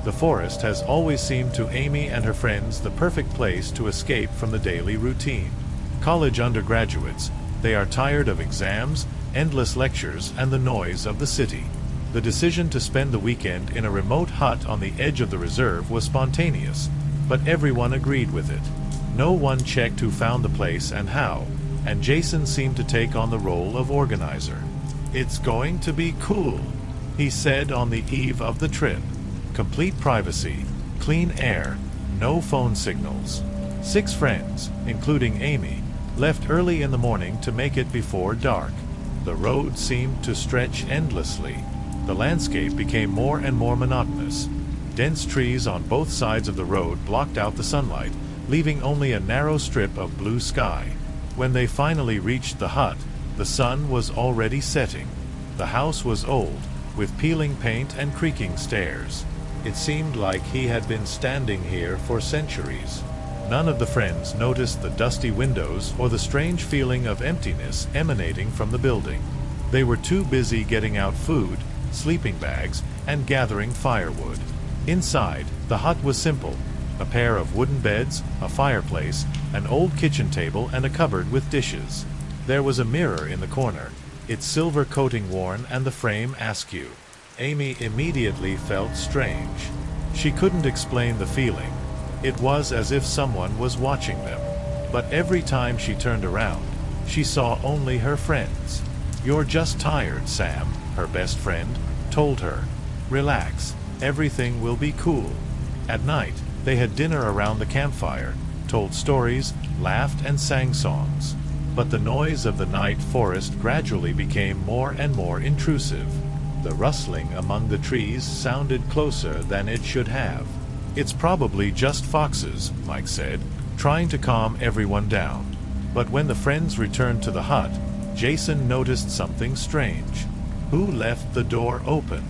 The forest has always seemed to Amy and her friends the perfect place to escape from the daily routine. College undergraduates, they are tired of exams, endless lectures, and the noise of the city. The decision to spend the weekend in a remote hut on the edge of the reserve was spontaneous, but everyone agreed with it. No one checked who found the place and how, and Jason seemed to take on the role of organizer. "It's going to be cool," he said on the eve of the trip. "Complete privacy, clean air, no phone signals." 6 friends, including Amy, left early in the morning to make it before dark. The road seemed to stretch endlessly. The landscape became more and more monotonous. Dense trees on both sides of the road blocked out the sunlight, leaving only a narrow strip of blue sky. When they finally reached the hut, the sun was already setting. The house was old, with peeling paint and creaking stairs. It seemed like he had been standing here for centuries. None of the friends noticed the dusty windows or the strange feeling of emptiness emanating from the building. They were too busy getting out food, sleeping bags, and gathering firewood. Inside, the hut was simple: a pair of wooden beds, a fireplace, an old kitchen table, and a cupboard with dishes. There was a mirror in the corner, its silver coating worn and the frame askew. Amy immediately felt strange. She couldn't explain the feeling. It was as if someone was watching them. But every time she turned around, she saw only her friends. "You're just tired, Sam," her best friend told her. "Relax, everything will be cool." At night, they had dinner around the campfire, told stories, laughed, and sang songs. But the noise of the night forest gradually became more and more intrusive. The rustling among the trees sounded closer than it should have. "It's probably just foxes," Mike said, trying to calm everyone down. But when the friends returned to the hut, Jason noticed something strange. "Who left the door open?"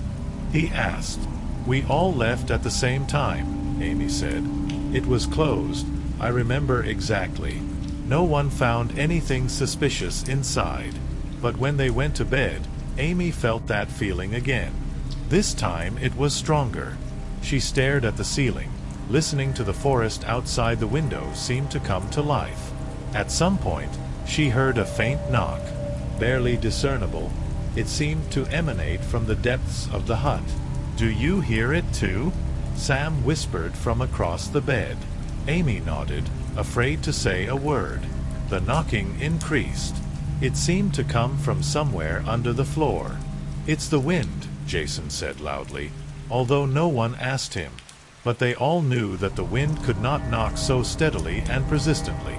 he asked. "We all left at the same time," Amy said. "It was closed. I remember exactly. No one found anything suspicious inside." But when they went to bed, Amy felt that feeling again. This time it was stronger. She stared at the ceiling, listening to the forest outside the window seem to come to life. At some point, she heard a faint knock, barely discernible. It seemed to emanate from the depths of the hut. "Do you hear it too?" Sam whispered from across the bed. Amy nodded, afraid to say a word. The knocking increased. It seemed to come from somewhere under the floor. "It's the wind," Jason said loudly, although no one asked him. But they all knew that the wind could not knock so steadily and persistently.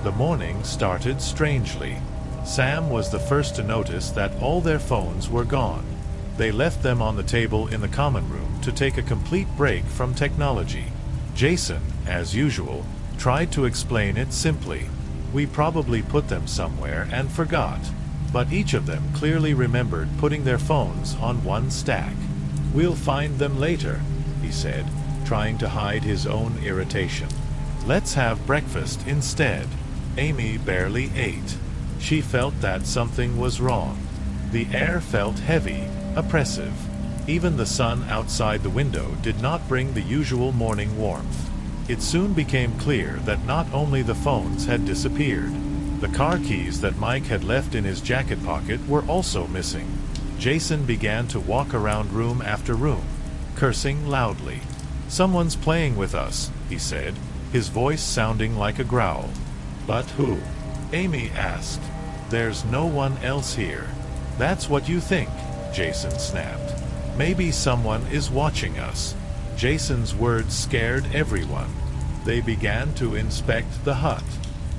The morning started strangely. Sam was the first to notice that all their phones were gone. They left them on the table in the common room to take a complete break from technology. Jason, as usual, tried to explain it simply. "We probably put them somewhere and forgot." But each of them clearly remembered putting their phones on one stack. "We'll find them later," he said, trying to hide his own irritation. "Let's have breakfast instead." Amy barely ate. She felt that something was wrong. The air felt heavy, oppressive. Even the sun outside the window did not bring the usual morning warmth. It soon became clear that not only the phones had disappeared. The car keys that Mike had left in his jacket pocket were also missing. Jason began to walk around room after room, cursing loudly. "Someone's playing with us," he said, his voice sounding like a growl. "But who?" Amy asked. "There's no one else here." "That's what you think," Jason snapped. "Maybe someone is watching us." Jason's words scared everyone. They began to inspect the hut.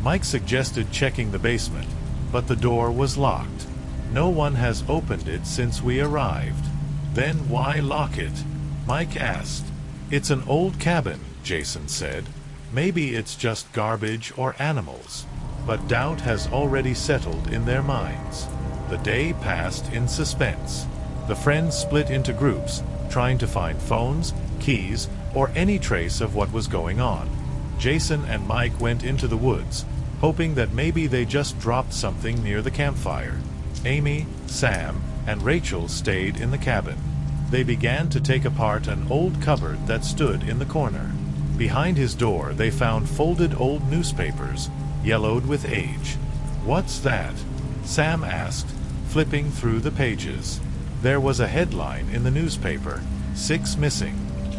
Mike suggested checking the basement, but the door was locked. "No one has opened it since we arrived." "Then why lock it?" Mike asked. "It's an old cabin," Jason said. "Maybe it's just garbage or animals." But doubt has already settled in their minds. The day passed in suspense. The friends split into groups, trying to find phones, keys, or any trace of what was going on. Jason and Mike went into the woods, hoping that maybe they just dropped something near the campfire. Amy, Sam, and Rachel stayed in the cabin. They began to take apart an old cupboard that stood in the corner. Behind his door they found folded old newspapers, yellowed with age. "What's that?" Sam asked, flipping through the pages. There was a headline in the newspaper, "6 missing.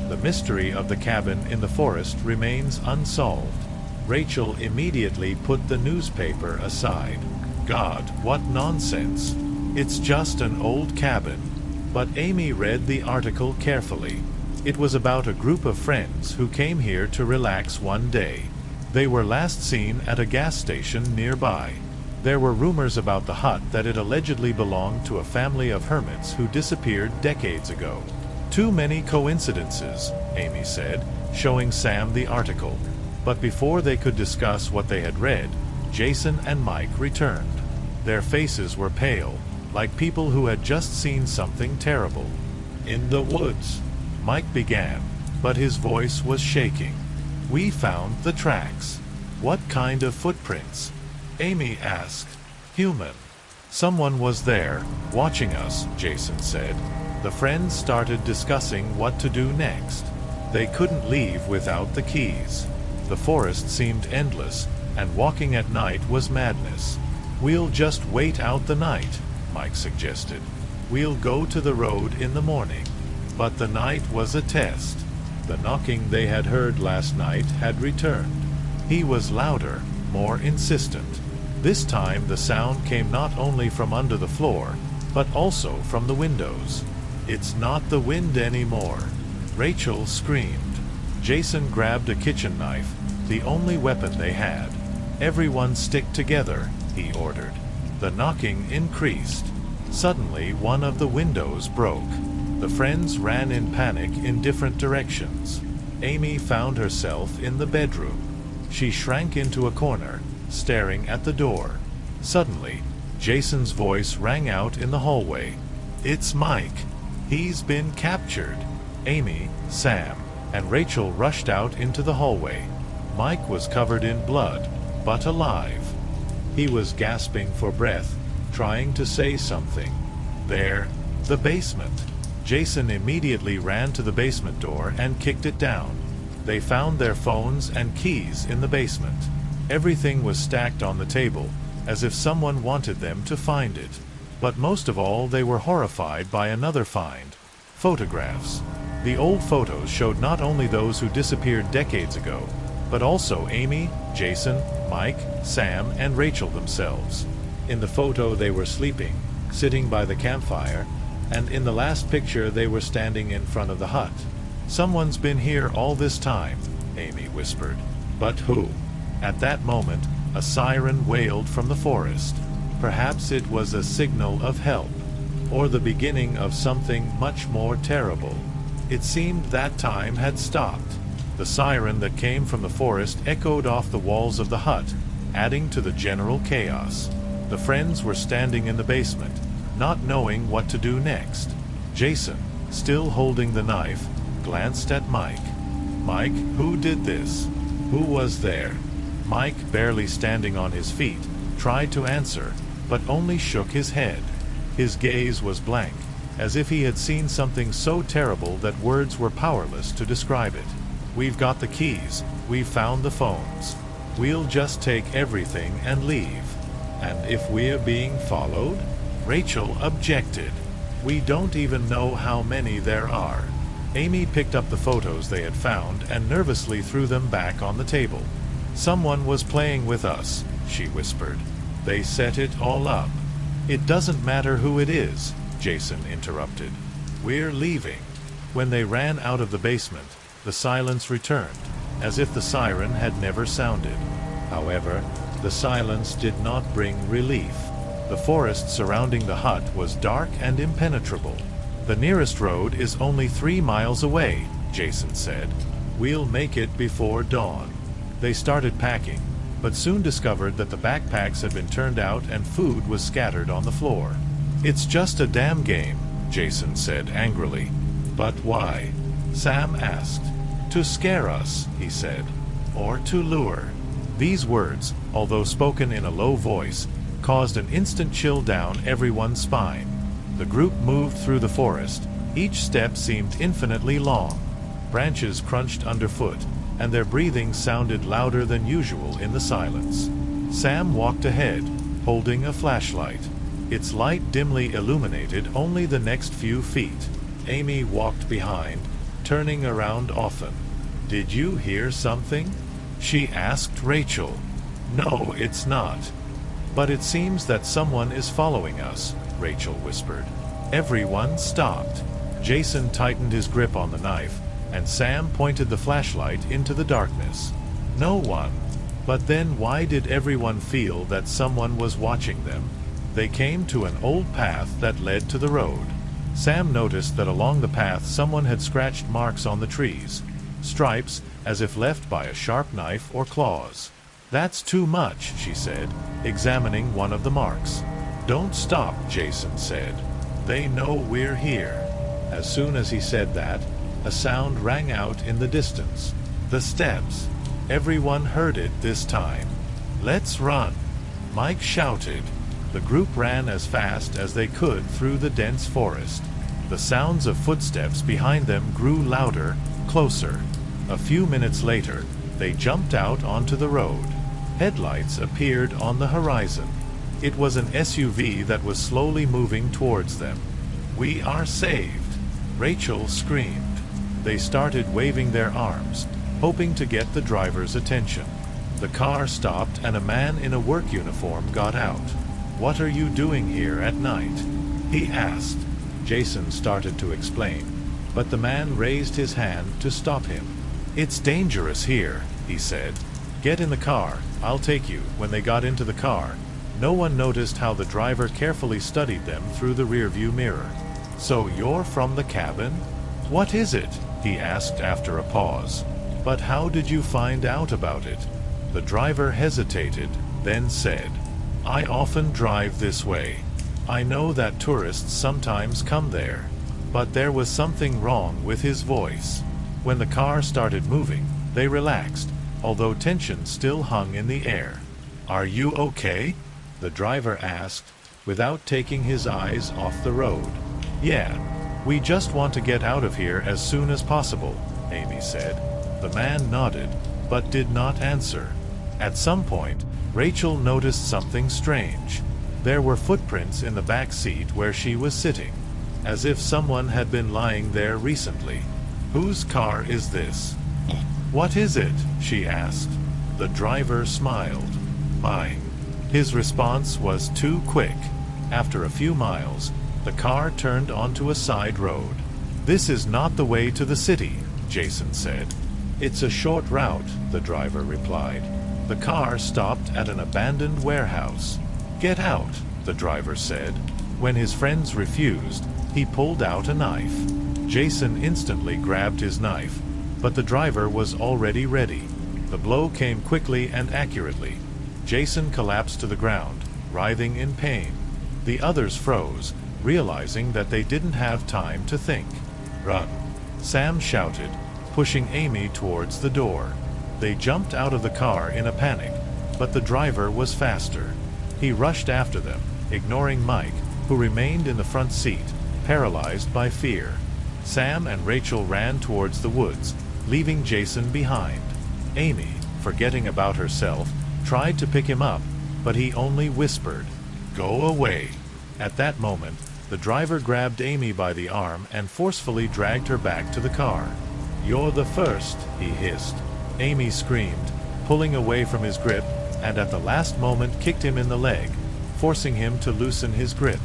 The mystery of the cabin in the forest remains unsolved." Rachel immediately put the newspaper aside. "God, what nonsense! It's just an old cabin." But Amy read the article carefully. It was about a group of friends who came here to relax one day. They were last seen at a gas station nearby. There were rumors about the hut that it allegedly belonged to a family of hermits who disappeared decades ago. "Too many coincidences," Amy said, showing Sam the article. But before they could discuss what they had read, Jason and Mike returned. Their faces were pale, like people who had just seen something terrible. "In the woods," Mike began, but his voice was shaking. "We found the tracks." "What kind of footprints?" Amy asked. "Human. Someone was there, watching us," Jason said. The friends started discussing what to do next. They couldn't leave without the keys. The forest seemed endless, and walking at night was madness. "We'll just wait out the night," Mike suggested. "We'll go to the road in the morning." But the night was a test. The knocking they had heard last night had returned. He was louder, more insistent. This time the sound came not only from under the floor, but also from the windows. "It's not the wind anymore," Rachel screamed. Jason grabbed a kitchen knife, the only weapon they had. "Everyone stick together," he ordered. The knocking increased. Suddenly one of the windows broke. The friends ran in panic in different directions. Amy found herself in the bedroom. She shrank into a corner, staring at the door. Suddenly, Jason's voice rang out in the hallway. "It's Mike. He's been captured." Amy, Sam, and Rachel rushed out into the hallway. Mike was covered in blood, but alive. He was gasping for breath, trying to say something. "There, the basement." Jason immediately ran to the basement door and kicked it down. They found their phones and keys in the basement. Everything was stacked on the table, as if someone wanted them to find it. But most of all, they were horrified by another find: photographs. The old photos showed not only those who disappeared decades ago, but also Amy, Jason, Mike, Sam, and Rachel themselves. In the photo they were sleeping, sitting by the campfire, and in the last picture they were standing in front of the hut. "Someone's been here all this time," Amy whispered. "But who?" At that moment, a siren wailed from the forest. Perhaps it was a signal of help, or the beginning of something much more terrible. It seemed that time had stopped. The siren that came from the forest echoed off the walls of the hut, adding to the general chaos. The friends were standing in the basement, not knowing what to do next. Jason, still holding the knife, glanced at Mike. "Mike, who did this? Who was there?" Mike, barely standing on his feet, tried to answer, but only shook his head. His gaze was blank, as if he had seen something so terrible that words were powerless to describe it. "We've got the keys, we've found the phones. We'll just take everything and leave." "And if we're being followed?" Rachel objected. "We don't even know how many there are." Amy picked up the photos they had found and nervously threw them back on the table. "Someone was playing with us," she whispered. "They set it all up." "It doesn't matter who it is," Jason interrupted. "We're leaving." When they ran out of the basement, the silence returned, as if the siren had never sounded. However, the silence did not bring relief. The forest surrounding the hut was dark and impenetrable. "The nearest road is only 3 miles away," Jason said. "We'll make it before dawn." They started packing, but soon discovered that the backpacks had been turned out and food was scattered on the floor. "It's just a damn game," Jason said angrily. "But why?" Sam asked. "To scare us," he said. "Or to lure." These words, although spoken in a low voice, caused an instant chill down everyone's spine. The group moved through the forest, Each step seemed infinitely long. Branches crunched underfoot, and their breathing sounded louder than usual in the silence. Sam walked ahead, holding a flashlight. Its light dimly illuminated only the next few feet. Amy walked behind, turning around often. "Did you hear something?" she asked Rachel. "No, it's not. But it seems that someone is following us," Rachel whispered. Everyone stopped. Jason tightened his grip on the knife, and Sam pointed the flashlight into the darkness. No one. But then why did everyone feel that someone was watching them? They came to an old path that led to the road. Sam noticed that along the path someone had scratched marks on the trees, stripes as if left by a sharp knife or claws. "That's too much," she said, examining one of the marks. "Don't stop," Jason said. "They know we're here." As soon as he said that, a sound rang out in the distance. The steps. Everyone heard it this time. "Let's run," Mike shouted. The group ran as fast as they could through the dense forest. The sounds of footsteps behind them grew louder, closer. A few minutes later, they jumped out onto the road. Headlights appeared on the horizon. It was an SUV that was slowly moving towards them. "We are saved!" Rachel screamed. They started waving their arms, hoping to get the driver's attention. The car stopped and a man in a work uniform got out. "What are you doing here at night?" he asked. Jason started to explain, but the man raised his hand to stop him. "It's dangerous here," he said. "Get in the car, I'll take you." When they got into the car, no one noticed how the driver carefully studied them through the rearview mirror. "So you're from the cabin? What is it?" he asked after a pause. "But how did you find out about it?" The driver hesitated, then said, "I often drive this way. I know that tourists sometimes come there." But there was something wrong with his voice. When the car started moving, they relaxed, although tension still hung in the air. "Are you okay?" the driver asked, without taking his eyes off the road. "Yeah, we just want to get out of here as soon as possible," Amy said. The man nodded, but did not answer. At some point, Rachel noticed something strange. There were footprints in the back seat where she was sitting, as if someone had been lying there recently. "Whose car is this?" "What is it?" she asked. The driver smiled. "Mine." His response was too quick. After a few miles, the car turned onto a side road. "This is not the way to the city," Jason said. "It's a short route," the driver replied. The car stopped at an abandoned warehouse. "Get out," the driver said. When his friends refused, he pulled out a knife. Jason instantly grabbed his knife, but the driver was already ready. The blow came quickly and accurately. Jason collapsed to the ground, writhing in pain. The others froze, realizing that they didn't have time to think. "Run!" Sam shouted, pushing Amy towards the door. They jumped out of the car in a panic, but the driver was faster. He rushed after them, ignoring Mike, who remained in the front seat, paralyzed by fear. Sam and Rachel ran towards the woods, leaving Jason behind. Amy, forgetting about herself, tried to pick him up, but he only whispered, "Go away." At that moment, the driver grabbed Amy by the arm and forcefully dragged her back to the car. "You're the first," he hissed. Amy screamed, pulling away from his grip, and at the last moment kicked him in the leg, forcing him to loosen his grip.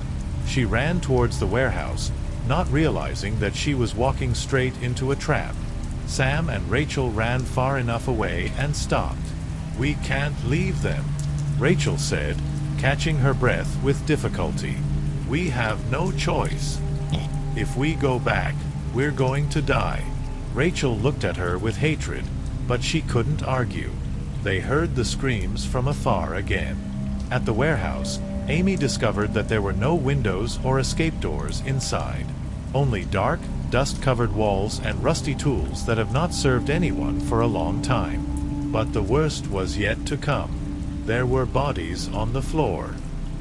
She ran towards the warehouse, not realizing that she was walking straight into a trap. Sam and Rachel ran far enough away and stopped. "We can't leave them," Rachel said, catching her breath with difficulty. "We have no choice. If we go back, we're going to die." Rachel looked at her with hatred, but she couldn't argue. They heard the screams from afar again. At the warehouse, Amy discovered that there were no windows or escape doors inside. Only dark, dust-covered walls and rusty tools that have not served anyone for a long time. But the worst was yet to come. There were bodies on the floor.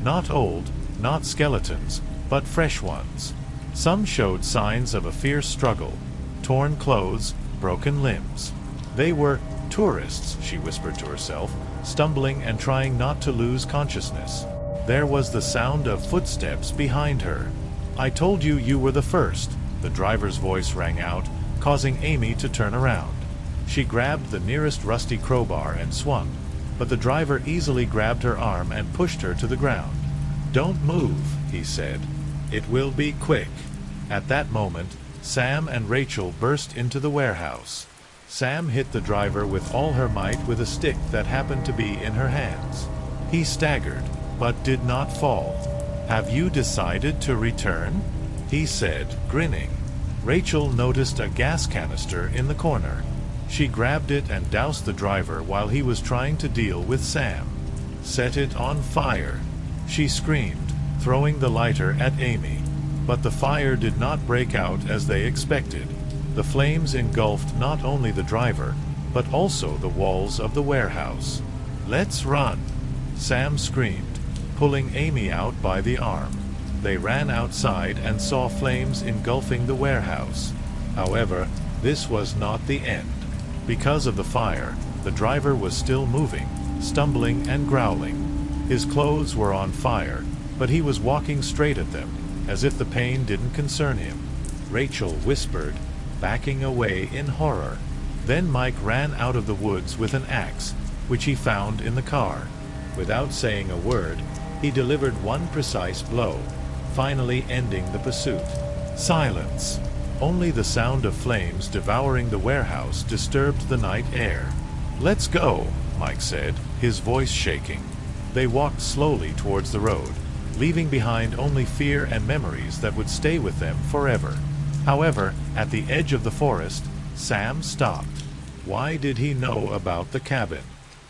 Not old, not skeletons, but fresh ones. Some showed signs of a fierce struggle, torn clothes, broken limbs. They were tourists, she whispered to herself, stumbling and trying not to lose consciousness. There was the sound of footsteps behind her. "I told you you were the first," the driver's voice rang out, causing Amy to turn around. She grabbed the nearest rusty crowbar and swung, but the driver easily grabbed her arm and pushed her to the ground. "Don't move," he said. "It will be quick." At that moment, Sam and Rachel burst into the warehouse. Sam hit the driver with all her might with a stick that happened to be in her hands. He staggered, but did not fall. "Have you decided to return?" he said, grinning. Rachel noticed a gas canister in the corner. She grabbed it and doused the driver while he was trying to deal with Sam. "Set it on fire," she screamed, throwing the lighter at Amy. But the fire did not break out as they expected. The flames engulfed not only the driver, but also the walls of the warehouse. "Let's run," Sam screamed, pulling Amy out by the arm. They ran outside and saw flames engulfing the warehouse. However, this was not the end. Because of the fire, the driver was still moving, stumbling and growling. His clothes were on fire, but he was walking straight at them, as if the pain didn't concern him. Rachel whispered, backing away in horror. Then Mike ran out of the woods with an axe, which he found in the car. Without saying a word, he delivered one precise blow, finally ending the pursuit. Silence. Only the sound of flames devouring the warehouse disturbed the night air. "Let's go," Mike said, his voice shaking. They walked slowly towards the road, leaving behind only fear and memories that would stay with them forever. However, at the edge of the forest, Sam stopped. Why did he know about the cabin?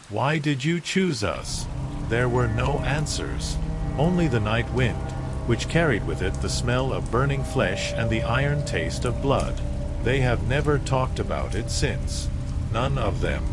Why did you choose us? There were no answers, only the night wind, which carried with it the smell of burning flesh and the iron taste of blood. They have never talked about it since. None of them.